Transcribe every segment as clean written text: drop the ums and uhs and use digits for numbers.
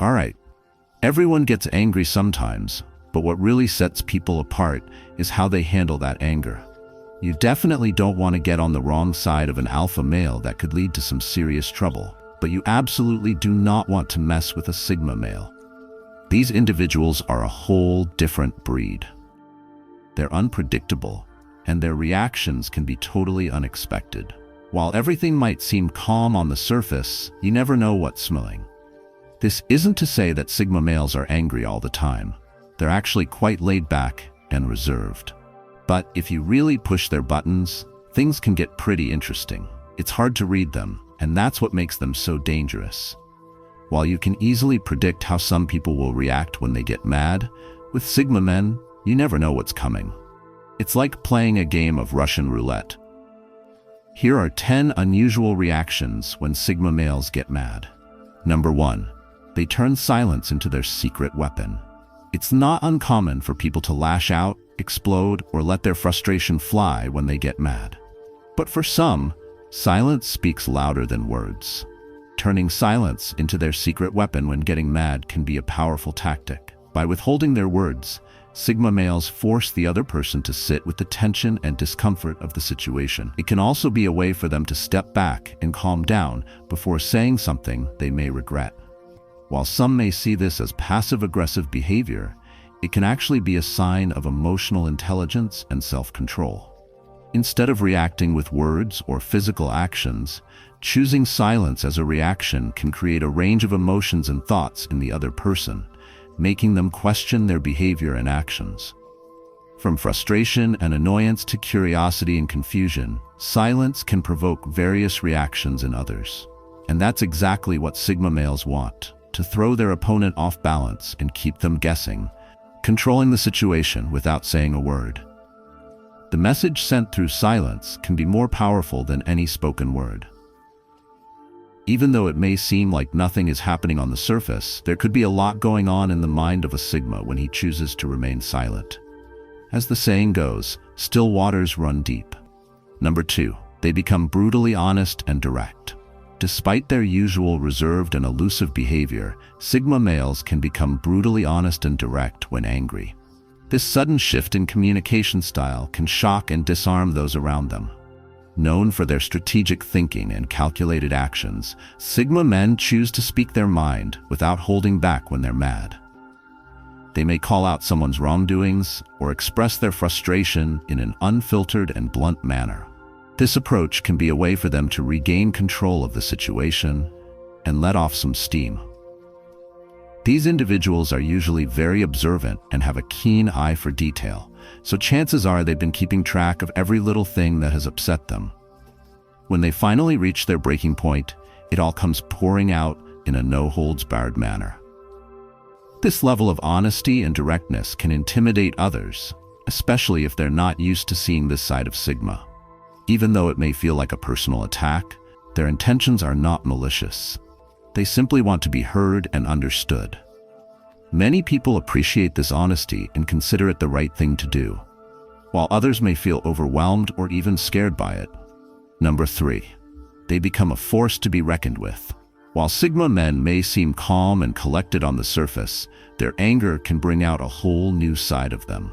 Alright, everyone gets angry sometimes, but what really sets people apart is how they handle that anger. You definitely don't want to get on the wrong side of an alpha male that could lead to some serious trouble, but you absolutely do not want to mess with a sigma male. These individuals are a whole different breed. They're unpredictable, and their reactions can be totally unexpected. While everything might seem calm on the surface, you never know what's smelling. This isn't to say that sigma males are angry all the time. They're actually quite laid back and reserved. But if you really push their buttons, things can get pretty interesting. It's hard to read them, and that's what makes them so dangerous. While you can easily predict how some people will react when they get mad, with sigma men, you never know what's coming. It's like playing a game of Russian roulette. Here are 10 unusual reactions when sigma males get mad. Number 1. They turn silence into their secret weapon. It's not uncommon for people to lash out, explode, or let their frustration fly when they get mad. But for some, silence speaks louder than words. Turning silence into their secret weapon when getting mad can be a powerful tactic. By withholding their words, sigma males force the other person to sit with the tension and discomfort of the situation. It can also be a way for them to step back and calm down before saying something they may regret. While some may see this as passive-aggressive behavior, it can actually be a sign of emotional intelligence and self-control. Instead of reacting with words or physical actions, choosing silence as a reaction can create a range of emotions and thoughts in the other person, making them question their behavior and actions. From frustration and annoyance to curiosity and confusion, silence can provoke various reactions in others. And that's exactly what sigma males want, to throw their opponent off balance and keep them guessing, controlling the situation without saying a word. The message sent through silence can be more powerful than any spoken word. Even though it may seem like nothing is happening on the surface, there could be a lot going on in the mind of a sigma when he chooses to remain silent. As the saying goes, still waters run deep. Number 2, they become brutally honest and direct. Despite their usual reserved and elusive behavior, sigma males can become brutally honest and direct when angry. This sudden shift in communication style can shock and disarm those around them. Known for their strategic thinking and calculated actions, sigma men choose to speak their mind without holding back when they're mad. They may call out someone's wrongdoings or express their frustration in an unfiltered and blunt manner. This approach can be a way for them to regain control of the situation and let off some steam. These individuals are usually very observant and have a keen eye for detail, so chances are they've been keeping track of every little thing that has upset them. When they finally reach their breaking point, it all comes pouring out in a no-holds-barred manner. This level of honesty and directness can intimidate others, especially if they're not used to seeing this side of sigma. Even though it may feel like a personal attack, their intentions are not malicious. They simply want to be heard and understood. Many people appreciate this honesty and consider it the right thing to do, while others may feel overwhelmed or even scared by it. Number 3, they become a force to be reckoned with. While sigma men may seem calm and collected on the surface, their anger can bring out a whole new side of them.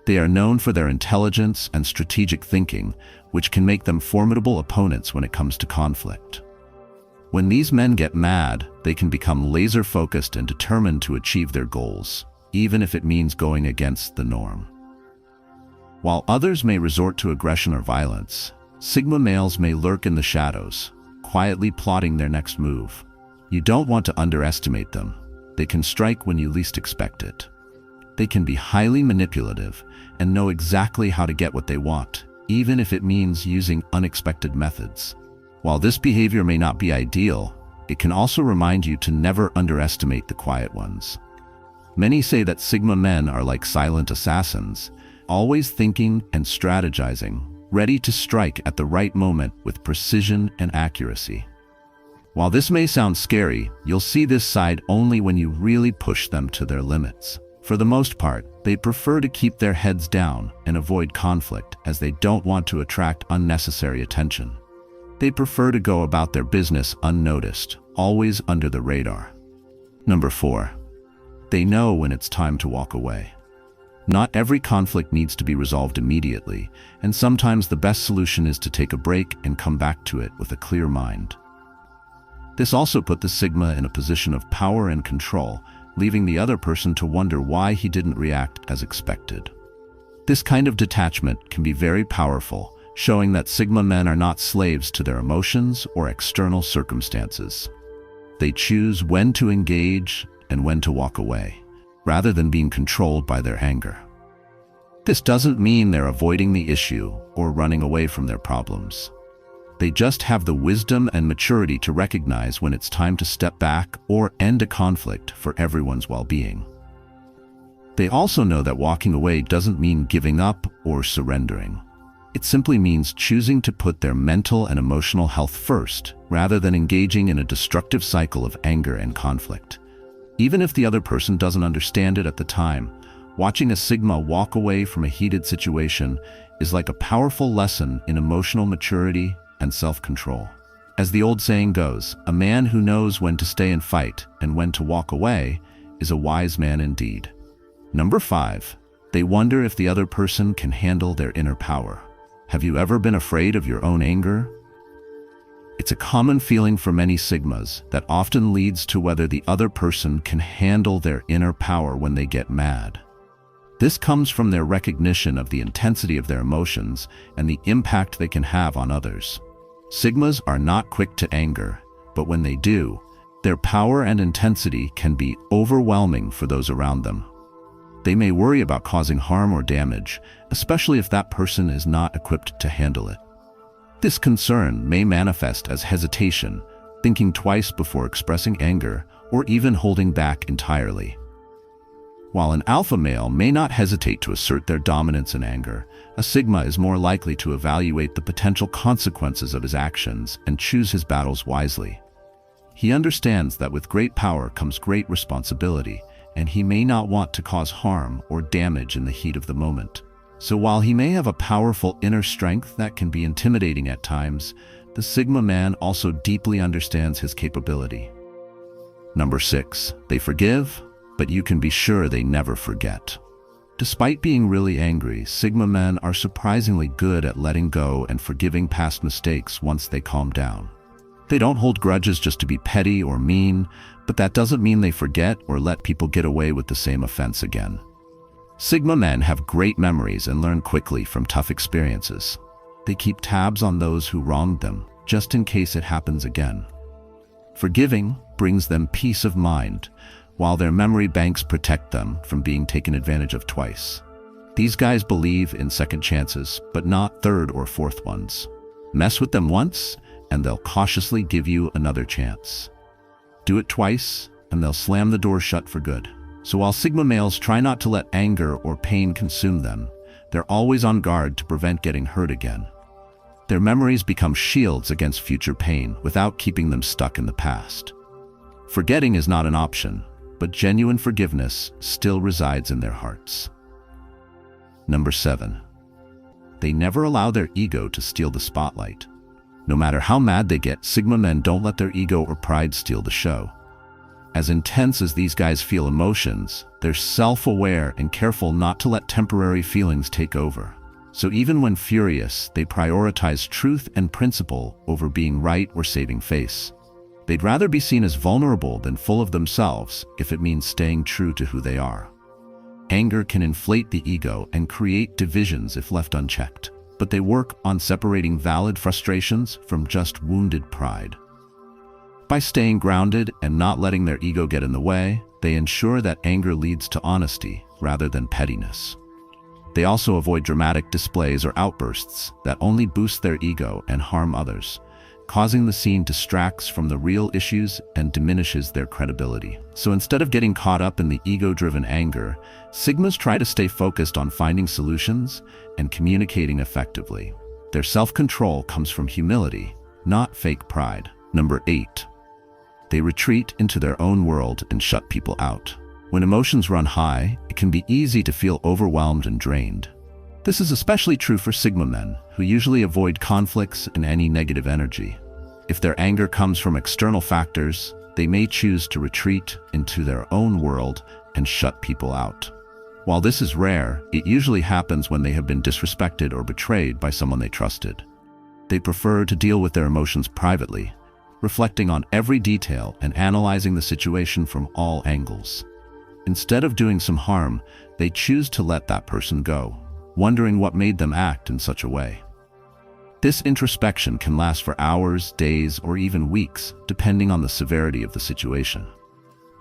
They are known for their intelligence and strategic thinking, which can make them formidable opponents when it comes to conflict. When these men get mad, they can become laser-focused and determined to achieve their goals, even if it means going against the norm. While others may resort to aggression or violence, sigma males may lurk in the shadows, quietly plotting their next move. You don't want to underestimate them. They can strike when you least expect it. They can be highly manipulative and know exactly how to get what they want, even if it means using unexpected methods. While this behavior may not be ideal, it can also remind you to never underestimate the quiet ones. Many say that sigma men are like silent assassins, always thinking and strategizing, ready to strike at the right moment with precision and accuracy. While this may sound scary, you'll see this side only when you really push them to their limits. For the most part, they prefer to keep their heads down and avoid conflict, as they don't want to attract unnecessary attention. They prefer to go about their business unnoticed, always under the radar. Number 4. They know when it's time to walk away. Not every conflict needs to be resolved immediately, and sometimes the best solution is to take a break and come back to it with a clear mind. This also put the Sigma in a position of power and control, leaving the other person to wonder why he didn't react as expected. This kind of detachment can be very powerful, showing that Sigma men are not slaves to their emotions or external circumstances. They choose when to engage and when to walk away, rather than being controlled by their anger. This doesn't mean they're avoiding the issue or running away from their problems. They just have the wisdom and maturity to recognize when it's time to step back or end a conflict for everyone's well-being. They also know that walking away doesn't mean giving up or surrendering. It simply means choosing to put their mental and emotional health first, rather than engaging in a destructive cycle of anger and conflict. Even if the other person doesn't understand it at the time, watching a Sigma walk away from a heated situation is like a powerful lesson in emotional maturity and self-control. As the old saying goes, a man who knows when to stay and fight and when to walk away is a wise man indeed. Number 5. They wonder if the other person can handle their inner power. Have you ever been afraid of your own anger? It's a common feeling for many Sigmas that often leads to whether the other person can handle their inner power when they get mad. This comes from their recognition of the intensity of their emotions and the impact they can have on others. Sigmas are not quick to anger, but when they do, their power and intensity can be overwhelming for those around them. They may worry about causing harm or damage, especially if that person is not equipped to handle it. This concern may manifest as hesitation, thinking twice before expressing anger, or even holding back entirely. While an alpha male may not hesitate to assert their dominance in anger, a Sigma is more likely to evaluate the potential consequences of his actions and choose his battles wisely. He understands that with great power comes great responsibility, and he may not want to cause harm or damage in the heat of the moment. So while he may have a powerful inner strength that can be intimidating at times, the Sigma man also deeply understands his capability. Number 6. They forgive, but you can be sure they never forget. Despite being really angry, Sigma men are surprisingly good at letting go and forgiving past mistakes once they calm down. They don't hold grudges just to be petty or mean, but that doesn't mean they forget or let people get away with the same offense again. Sigma men have great memories and learn quickly from tough experiences. They keep tabs on those who wronged them, just in case it happens again. Forgiving brings them peace of mind, while their memory banks protect them from being taken advantage of twice. These guys believe in second chances, but not third or fourth ones. Mess with them once, and they'll cautiously give you another chance. Do it twice, and they'll slam the door shut for good. So while Sigma males try not to let anger or pain consume them, they're always on guard to prevent getting hurt again. Their memories become shields against future pain without keeping them stuck in the past. Forgetting is not an option, but genuine forgiveness still resides in their hearts. Number 7. They never allow their ego to steal the spotlight. No matter how mad they get, Sigma men don't let their ego or pride steal the show. As intense as these guys feel emotions, they're self-aware and careful not to let temporary feelings take over. So even when furious, they prioritize truth and principle over being right or saving face. They'd rather be seen as vulnerable than full of themselves if it means staying true to who they are. Anger can inflate the ego and create divisions if left unchecked, but they work on separating valid frustrations from just wounded pride. By staying grounded and not letting their ego get in the way, they ensure that anger leads to honesty rather than pettiness. They also avoid dramatic displays or outbursts that only boost their ego and harm others, causing the scene distracts from the real issues and diminishes their credibility. So instead of getting caught up in the ego-driven anger, Sigmas try to stay focused on finding solutions and communicating effectively. Their self-control comes from humility, not fake pride. Number 8. They retreat into their own world and shut people out. When emotions run high, it can be easy to feel overwhelmed and drained. This is especially true for Sigma men, who usually avoid conflicts and any negative energy. If their anger comes from external factors, they may choose to retreat into their own world and shut people out. While this is rare, it usually happens when they have been disrespected or betrayed by someone they trusted. They prefer to deal with their emotions privately, reflecting on every detail and analyzing the situation from all angles. Instead of doing some harm, they choose to let that person go, wondering what made them act in such a way. This introspection can last for hours, days, or even weeks, depending on the severity of the situation.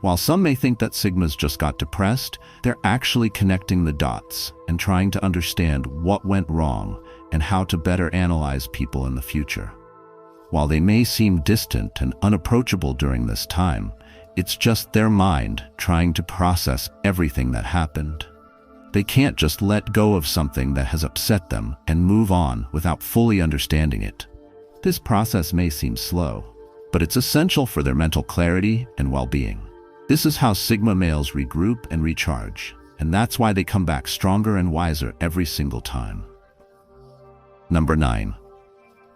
While some may think that Sigmas just got depressed, they're actually connecting the dots and trying to understand what went wrong and how to better analyze people in the future. While they may seem distant and unapproachable during this time, it's just their mind trying to process everything that happened. They can't just let go of something that has upset them and move on without fully understanding it. This process may seem slow, but it's essential for their mental clarity and well-being. This is how Sigma males regroup and recharge, and that's why they come back stronger and wiser every single time. Number 9.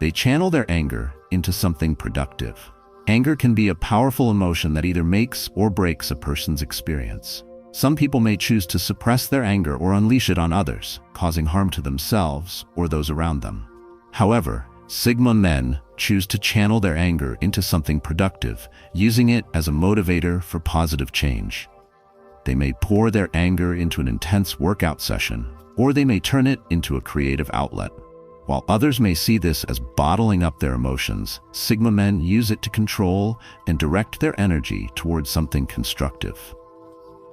They channel their anger into something productive. Anger can be a powerful emotion that either makes or breaks a person's experience. Some people may choose to suppress their anger or unleash it on others, causing harm to themselves or those around them. However, Sigma men choose to channel their anger into something productive, using it as a motivator for positive change. They may pour their anger into an intense workout session, or they may turn it into a creative outlet. While others may see this as bottling up their emotions, Sigma men use it to control and direct their energy towards something constructive.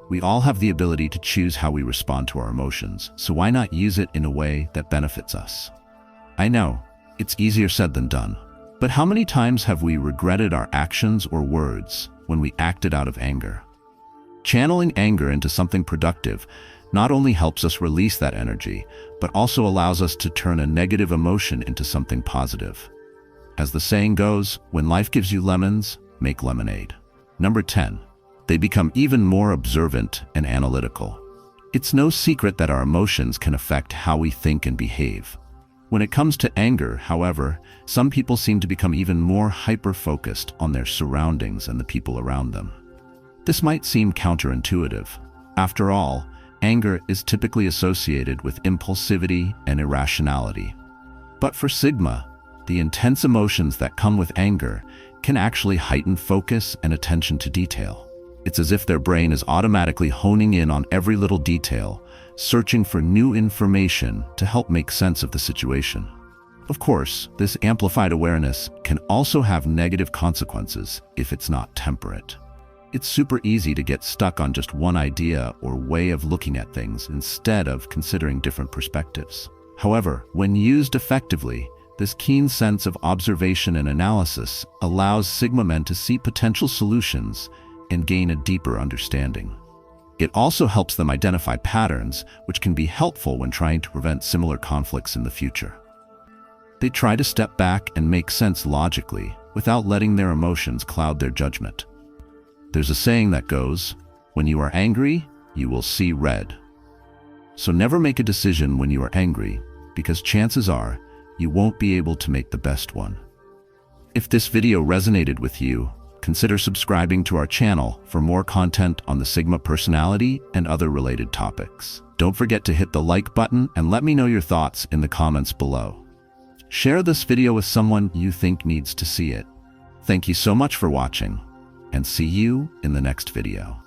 We all have the ability to choose how we respond to our emotions, so why not use it in a way that benefits us? I know, it's easier said than done. But how many times have we regretted our actions or words when we acted out of anger? Channeling anger into something productive not only helps us release that energy, but also allows us to turn a negative emotion into something positive. As the saying goes, when life gives you lemons, make lemonade. Number 10. They become even more observant and analytical. It's no secret that our emotions can affect how we think and behave. When it comes to anger, however, some people seem to become even more hyper-focused on their surroundings and the people around them. This might seem counterintuitive. After all, anger is typically associated with impulsivity and irrationality. But for Sigma, the intense emotions that come with anger can actually heighten focus and attention to detail. It's as if their brain is automatically honing in on every little detail, searching for new information to help make sense of the situation. Of course, this amplified awareness can also have negative consequences if it's not temperate. It's super easy to get stuck on just one idea or way of looking at things instead of considering different perspectives. However, when used effectively, this keen sense of observation and analysis allows Sigma men to see potential solutions and gain a deeper understanding. It also helps them identify patterns, which can be helpful when trying to prevent similar conflicts in the future. They try to step back and make sense logically, without letting their emotions cloud their judgment. There's a saying that goes, "When you are angry, you will see red." So never make a decision when you are angry, because chances are you won't be able to make the best one. If this video resonated with you, consider subscribing to our channel for more content on the Sigma personality and other related topics. Don't forget to hit the like button and let me know your thoughts in the comments below. Share this video with someone you think needs to see it. Thank you so much for watching, and see you in the next video.